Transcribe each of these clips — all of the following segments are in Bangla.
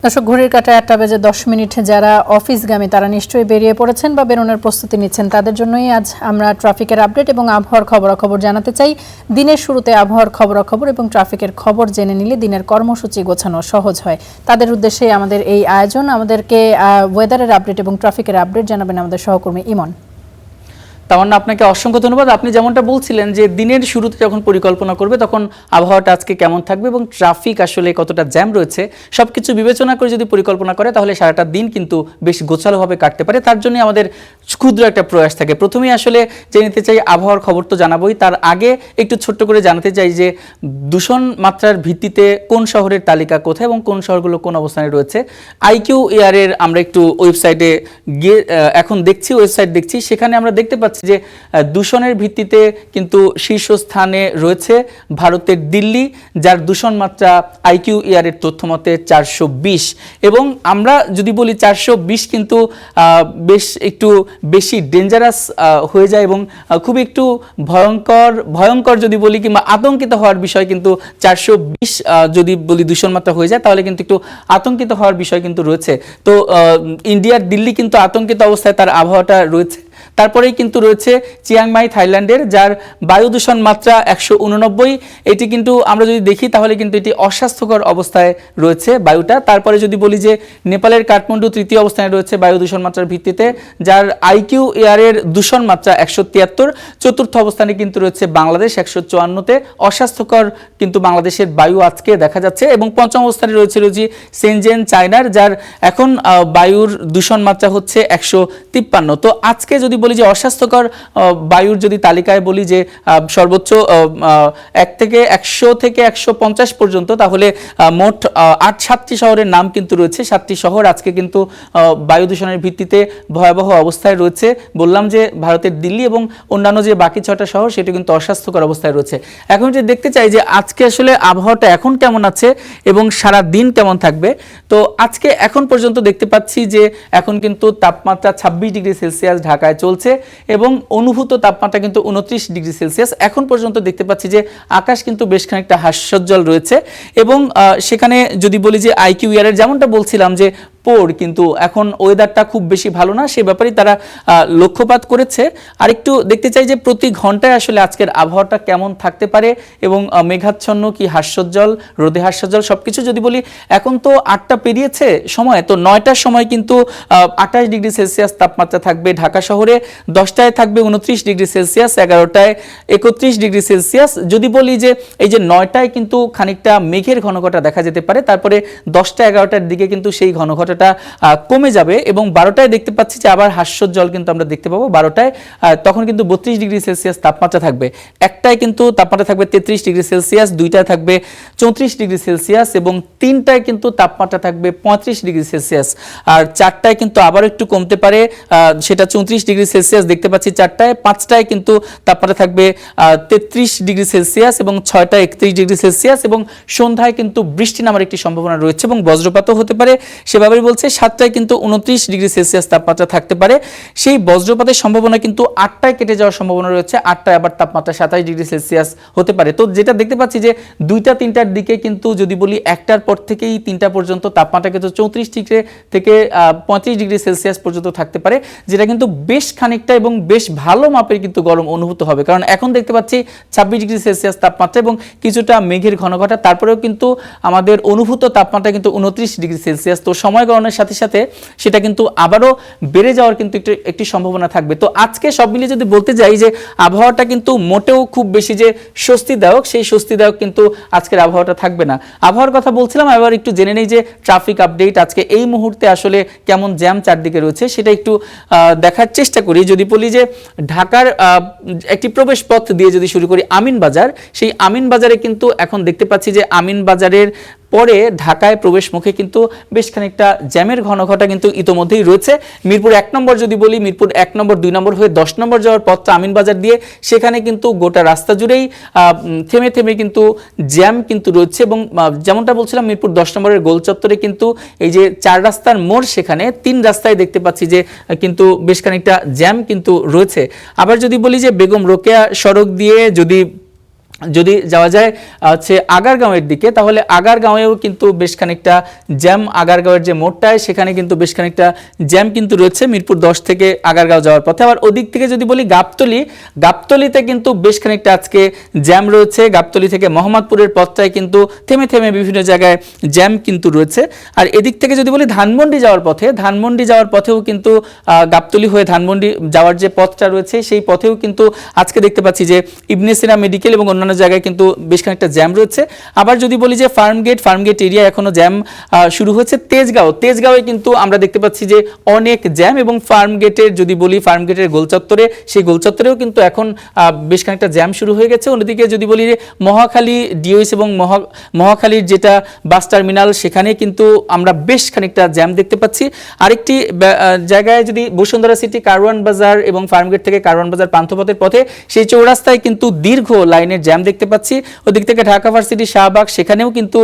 দর্শক ঘড়ির কাঁটায় 8টা বেজে 10 মিনিট যারা অফিসগামী তারা নিশ্চয়ই বেরিয়ে পড়েছেন বা বেরোনোর প্রস্তুতি নিচ্ছেন তাদের জন্যই আজ আমরা ট্রাফিকের আপডেট এবং আবহাওয়ার খবরাখবর জানাতে চাই। দিনের শুরুতে আবহাওয়ার খবরাখবর এবং ট্রাফিকের খবর জেনে নিলে দিনের কর্মসূচি গোছানো সহজ হয়। তাদের উদ্দেশ্যে আমাদের এই আয়োজন। আমাদেরকে ওয়েদারের আপডেট এবং ট্রাফিকের আপডেট জানাবেন আমাদের সহকর্মী ইমন। তামান্না, আপনাকে অসংখ্য ধন্যবাদ। আপনি যেমনটা বলছিলেন যে দিনের শুরুতে যখন পরিকল্পনা করবে তখন আবহাওয়াটা আজকে কেমন থাকবে এবং ট্রাফিক আসলে কতটা জ্যাম রয়েছে সবকিছু বিবেচনা করে যদি পরিকল্পনা করে তাহলে সারাটা দিন কিন্তু বেশ গোছালোভাবে কাটতে পারে। তার জন্য আমাদের ক্ষুদ্র একটা প্রয়াস থাকে। প্রথমেই আসলে জেনে নিতে চাই আবহাওয়ার খবর তো জানাবোই, তার আগে একটু ছোট্ট করে জানাতে চাই যে দূষণ মাত্রার ভিত্তিতে কোন শহরের তালিকা কোথায় এবং কোন শহরগুলো কোন অবস্থানে রয়েছে। আইকিউ এয়ারের আমরা একটু ওয়েবসাইটে গিয়ে এখন ওয়েবসাইট দেখছি, সেখানে আমরা দেখতে পাচ্ছি যে দূষণের ভিত্তিতে কিন্তু শীর্ষস্থানে রয়েছে ভারতের দিল্লি, যার দূষণ মাত্রা আইকিউ এয়ারের তথ্য মতে 420। এবং আমরা যদি বলি 420 কিন্তু বেশ একটু বেশি ডেঞ্জারাস হয়ে যায় এবং খুব একটু ভয়ঙ্কর যদি বলি কিংবা আতঙ্কিত হওয়ার বিষয় কিন্তু 420 যদি বলি দূষণ মাত্রা হয়ে যায় তাহলে কিন্তু একটু আতঙ্কিত হওয়ার বিষয় কিন্তু রয়েছে। তো ইন্ডিয়ার দিল্লি কিন্তু আতঙ্কিত অবস্থায় তার আবহাওয়াটা রয়েছে। তারপরেই কিন্তু রয়েছে চিয়াংমাই থাইল্যান্ডের, যার বায়ু দূষণ মাত্রা 189। এটি কিন্তু আমরা যদি দেখি তাহলে কিন্তু এটি অস্বাস্থ্যকর অবস্থায় রয়েছে বায়ুটা। তারপরে যদি বলি যে নেপালের কাঠমান্ডু তৃতীয় অবস্থানে রয়েছে বায়ু দূষণ মাত্রার ভিত্তিতে, যার আইকিউ এয়ারের দূষণ মাত্রা 173। চতুর্থ অবস্থানে কিন্তু রয়েছে বাংলাদেশ 154-তে, অস্বাস্থ্যকর কিন্তু বাংলাদেশের বায়ু আজকে দেখা যাচ্ছে। এবং পঞ্চম অবস্থানে রয়েছে সেনজেন চায়নার, যার এখন বায়ুর দূষণ মাত্রা হচ্ছে 153। তো আজকে যদি বলি যে অস্বাস্থ্যকর বায়ুর যদি তালিকায় বলি যে সর্বোচ্চ 1 থেকে 100 থেকে 150 পর্যন্ত, তাহলে মোট 7টি শহরের নাম কিন্তু রয়েছে। 7টি শহর আজকে কিন্তু বায়ু দূষণের ভিত্তিতে ভয়াবহ অবস্থায় রয়েছে। বললাম যে ভারতের দিল্লি এবং অন্যান্য যে বাকি 6টা শহর সেটা কিন্তু অস্বাস্থ্যকর অবস্থায় রয়েছে। এখন যদি দেখতে চাই যে আজকে আসলে আবহাওয়াটা এখন কেমন আছে এবং সারা দিন কেমন থাকবে, তো আজকে এখন পর্যন্ত দেখতে পাচ্ছি যে এখন কিন্তু তাপমাত্রা 26 ডিগ্রি সেলসিয়াস ঢাকায় চলছে এবং অনুভূত তাপমাত্রা কিন্তু 29 ডিগ্রি সেলসিয়াস। এখন পর্যন্ত দেখতে পাচ্ছি যে আকাশ কিন্তু বেশ খানিকটা হাস্যোজ্জ্বল রয়েছে। এবং সেখানে যদি বলি যে আইকিউ এয়ারের যেমনটা বলছিলাম যে কিন্তু এখন ওয়েদারটা খুব বেশি ভালো না, সে ব্যাপারেই তারা লক্ষ্যপাত করেছে। আর একটু দেখতে চাই যে প্রতি ঘন্টায় আসলে আজকের আবহাওয়াটা কেমন থাকতে পারে এবং মেঘাচ্ছন্ন কি হাস্যোজ্জ্বল, রোদে হাস্যোজ্জ্বল সবকিছু যদি বলি। এখন তো 8টা পেরিয়েছে সময়, তো 9টার সময় কিন্তু 28 ডিগ্রি সেলসিয়াস তাপমাত্রা থাকবে ঢাকা শহরে, 10টায় থাকবে 29 ডিগ্রি সেলসিয়াস, 11টায় 31 ডিগ্রি সেলসিয়াস। যদি বলি যে এই যে 9টায় কিন্তু খানিকটা মেঘের ঘনঘটা দেখা যেতে পারে, তারপরে 10টা 11টার দিকে কিন্তু সেই ঘনঘটাটা কমে যাবে এবং 12টায় দেখতে পাচ্ছি যে আবার হাস্যোজ্জ্বল কিন্তু আমরা দেখতে পাবো। 12টায় তখন কিন্তু 32 ডিগ্রি সেলসিয়াস তাপমাত্রা থাকবে, 1টায় কিন্তু তাপমাত্রা থাকবে 33 ডিগ্রি সেলসিয়াস, 2টায় থাকবে 34 ডিগ্রি সেলসিয়াস এবং 3টায় কিন্তু তাপমাত্রা থাকবে 35 ডিগ্রি সেলসিয়াস। আর 4টায় কিন্তু আবার একটু কমতে পারে, সেটা 34 ডিগ্রি সেলসিয়াস দেখতে পাচ্ছি 4টায়। 5টায় কিন্তু তাপমাত্রা থাকবে 33 ডিগ্রি সেলসিয়াস এবং 6টায় 31 ডিগ্রি সেলসিয়াস এবং সন্ধ্যায় কিন্তু বৃষ্টি নামার একটি সম্ভাবনা রয়েছে এবং বজ্রপাতও হতে পারে। সেভাবে বলছে 7টায় কিন্তু 29 ডিগ্রি সেলসিয়াস তাপমাত্রা থাকতে পারে। সেই বজ্রপাতের সম্ভাবনা কিন্তু 8টায় কেটে যাওয়ার সম্ভাবনা রয়েছে, 8টায় আবার তাপমাত্রা 27 ডিগ্রি সেলসিয়াস হতে পারে। তো যেটা দেখতে পাচ্ছি যে 2টা 3টার দিকে কিন্তু যদি বলি 1টার পর থেকেই 3টা পর্যন্ত তাপমাত্রা কিন্তু 34 ডিগ্রি থেকে 35 ডিগ্রি সেলসিয়াস পর্যন্ত থাকতে পারে, যেটা কিন্তু বেশ খানিকটা এবং বেশ ভালো মাপের কিন্তু গরম অনুভূত হবে। কারণ এখন দেখতে পাচ্ছি 26 ডিগ্রি সেলসিয়াস তাপমাত্রা এবং কিছুটা মেঘের ঘনঘটা, তারপরেও কিন্তু আমাদের অনুভূত তাপমাত্রা কিন্তু 29 ডিগ্রি সেলসিয়াস। তো সময় গণনার সাথে সাথে সেটা কিন্তু আবারও বেড়ে যাওয়ার কিন্তু একটি সম্ভাবনা থাকবে। তো আজকে সব মিলিয়ে যদি বলতে যাই যে আবহাওয়াটা কিন্তু মোটেও খুব বেশি যে স্বস্তিদায়ক, সেই স্বস্তিদায়ক কিন্তু আজকের আবহাওয়াটা থাকবে না। আবহাওয়ার কথা বলছিলাম, এবার একটু জেনে নেই যে ট্রাফিক আপডেট আজকে এই মুহূর্তে আসলে কেমন জ্যাম চারদিকে রয়েছে সেটা একটু দেখার চেষ্টা করি। যদি বলি যে ঢাকার একটি প্রবেশ পথ দিয়ে যদি শুরু করি আমিন বাজার, সেই আমিন বাজারে কিন্তু এখন দেখতে পাচ্ছি যে আমিন বাজারের পরে ঢাকায় প্রবেশ মুখে কিন্তু বেশ খানিকটা জ্যামের ঘনঘটা কিন্তু ইতোমধ্যেই রয়েছে। মিরপুর 1 নম্বর যদি বলি, মিরপুর 1 নম্বর 2 নম্বর হয়ে 10 নম্বর যাওয়ার পথটা আমিন বাজার দিয়ে, সেখানে কিন্তু গোটা রাস্তা জুড়েই থেমে থেমে কিন্তু জ্যাম কিন্তু রয়েছে। এবং যেমনটা বলছিলাম মিরপুর 10 নম্বরের গোল চত্বরে কিন্তু এই যে 4 রাস্তার মোড়, সেখানে 3 রাস্তায় দেখতে পাচ্ছি যে কিন্তু বেশ খানিকটা জ্যাম কিন্তু রয়েছে। আবার যদি বলি যে বেগম রোকেয়া সড়ক দিয়ে যদি যদি যাওয়া যায় হচ্ছে আগারগাঁওয়ের দিকে, তাহলে আগারগাঁওয়েও কিন্তু বেশ খানিকটা জ্যাম, আগারগাঁওয়ের যে মোড়টায় সেখানে কিন্তু বেশ খানিকটা জ্যাম কিন্তু রয়েছে মিরপুর 10 থেকে আগারগাঁও যাওয়ার পথে। আবার ওদিক থেকে যদি বলি গাবতলীতে কিন্তু বেশ খানিকটা আজকে জ্যাম রয়েছে। গাবতলী থেকে মোহাম্মদপুরের পথটায় কিন্তু থেমে থেমে বিভিন্ন জায়গায় জ্যাম কিন্তু রয়েছে। আর এদিক থেকে যদি বলি ধানমন্ডি যাওয়ার পথেও কিন্তু গাবতলী হয়ে ধানমন্ডি যাওয়ার যে পথটা রয়েছে সেই পথেও কিন্তু আজকে দেখতে পাচ্ছি যে ইবনে সিনা মেডিকেল এবং অন্যান্য জায়গায় কিন্তু বেশ খানিকটা জ্যাম রয়েছে। আবার যদি বলি যে ফার্মগেট এরিয়া এখনো জ্যাম শুরু হয়েছে। তেজগাঁওয়ে কিন্তু আমরা দেখতে পাচ্ছি যে অনেক জ্যাম, এবং ফার্মগেটের গোলচত্বরে, সেই গোলচত্বরেও কিন্তু এখন বেশ খানিকটা জ্যাম শুরু হয়ে গেছে। অন্যদিকে যদি বলি যে মহাখালী ডিওএস এবং মহাখালীর যেটা বাস টার্মিনাল সেখানে কিন্তু আমরা বেশ খানিকটা জ্যাম দেখতে পাচ্ছি। আরেকটি জায়গায় যদি বসুন্ধরা সিটি কারওয়ান বাজার এবং ফার্মগেট থেকে কারওয়ান বাজার পান্থপথের পথে সেই চৌরাস্তায় কিন্তু দীর্ঘ লাইনের জ্যাম দেখতে পাচ্ছি। ওদিক থেকে ঢাকা ভার্সিটি শাহবাগ সেখানেও কিন্তু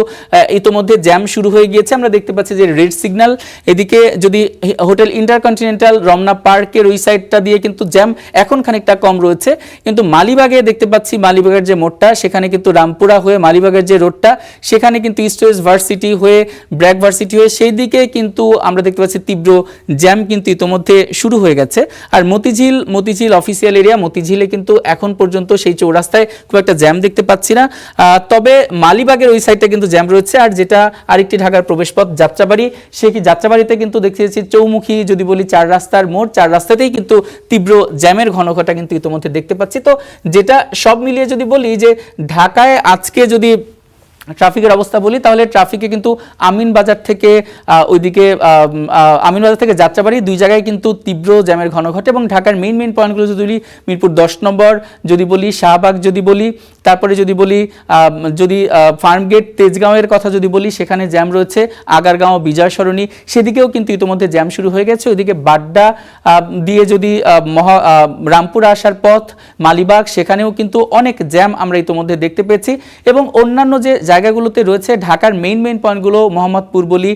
ইতোমধ্যে জ্যাম শুরু হয়ে গিয়েছে। আমরা দেখতে পাচ্ছি যে রেড সিগন্যাল। এদিকে যদি হোটেল ইন্টারকন্টিনেন্টাল রমনা পার্কের ওই সাইডটা দিয়ে কিন্তু জ্যাম এখন খানিকটা কম রয়েছে, কিন্তু মালিবাগে দেখতে পাচ্ছি মালিবাগের যে মোড়টা সেখানে কিন্তু রামপুরা হয়ে মালিবাগের যে রোডটা সেখানে কিন্তু ইস্ট ওয়েস্ট ভার্সিটি হয়ে ব্র্যাক ভার্সিটি হয়ে সেই দিকে কিন্তু আমরা দেখতে পাচ্ছি তীব্র জ্যাম কিন্তু ইতোমধ্যে শুরু হয়ে গেছে। আর মতিঝিল অফিসিয়াল এরিয়া, মতিঝিলে কিন্তু এখন পর্যন্ত সেই চৌরাস্তায় খুব একটা জ্যাম দেখতে পাচ্ছি না, তবে মালিবাগের ওই সাইডটা কিন্তু জ্যাম রয়েছে। আর যেটা আরেকটি ঢাকার প্রবেশপথ যাত্রাবাড়ি, যাত্রাবাড়িতে কিন্তু দেখতেছি চৌমুখী যদি বলি চার রাস্তার মোড়, চার রাস্তাতেই কিন্তু তীব্র জ্যামের ঘনঘটা কিন্তু ইতোমধ্যে দেখতে পাচ্ছি। তো যেটা সব মিলিয়ে যদি বলি যে ঢাকায় আজকে যদি ট্রাফিকের অবস্থা বলি তাহলে ট্রাফিকে কিন্তু আমিনবাজার থেকে আমিনবাজার থেকে যাত্রাবাড়ি দুই জায়গায় কিন্তু তীব্র জ্যামের ঘনঘটে, এবং ঢাকার মেইন পয়েন্টগুলো যদি বলি মিরপুর 10 নম্বর যদি বলি, শাহবাগ যদি বলি, তারপরে যদি বলি ফার্মগেট তেজগাঁওয়ের কথা যদি বলি সেখানে জ্যাম রয়েছে। আগারগাঁও বিজয় সরণি সেদিকেও কিন্তু ইতিমধ্যে জ্যাম শুরু হয়ে গেছে। ওইদিকে বাড্ডা দিয়ে যদি রামপুরা আসার পথ মালিবাগ সেখানেও কিন্তু অনেক জ্যাম আমরা ইতিমধ্যে দেখতে পেয়েছি, এবং অন্যান্য যে জায়গাগুলোতে রয়েছে ঢাকার মেইন পয়েন্টগুলো মোহাম্মদপুর বলি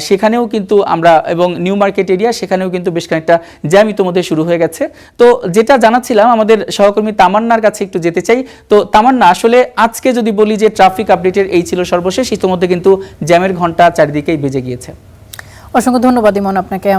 সেখানেও কিন্তু আমরা, এবং নিউ মার্কেট এরিয়া সেখানেও কিন্তু বেশ খানিকটা জ্যাম ইতিমধ্যে শুরু হয়ে গেছে। তো যেটা জানাচ্ছিলাম আমাদের সহকর্মী তামান্নার কাছে একটু যেতে চাই। তো তামান্না, আসলে আজকে যদি বলি যে ট্রাফিক আপডেটের এই ছিল সর্বশেষ, ইতিমধ্যে কিন্তু জ্যামের ঘন্টা চারিদিকেই বেজে গিয়েছে। অসংখ্য ধন্যবাদ ইমন আপনাকে।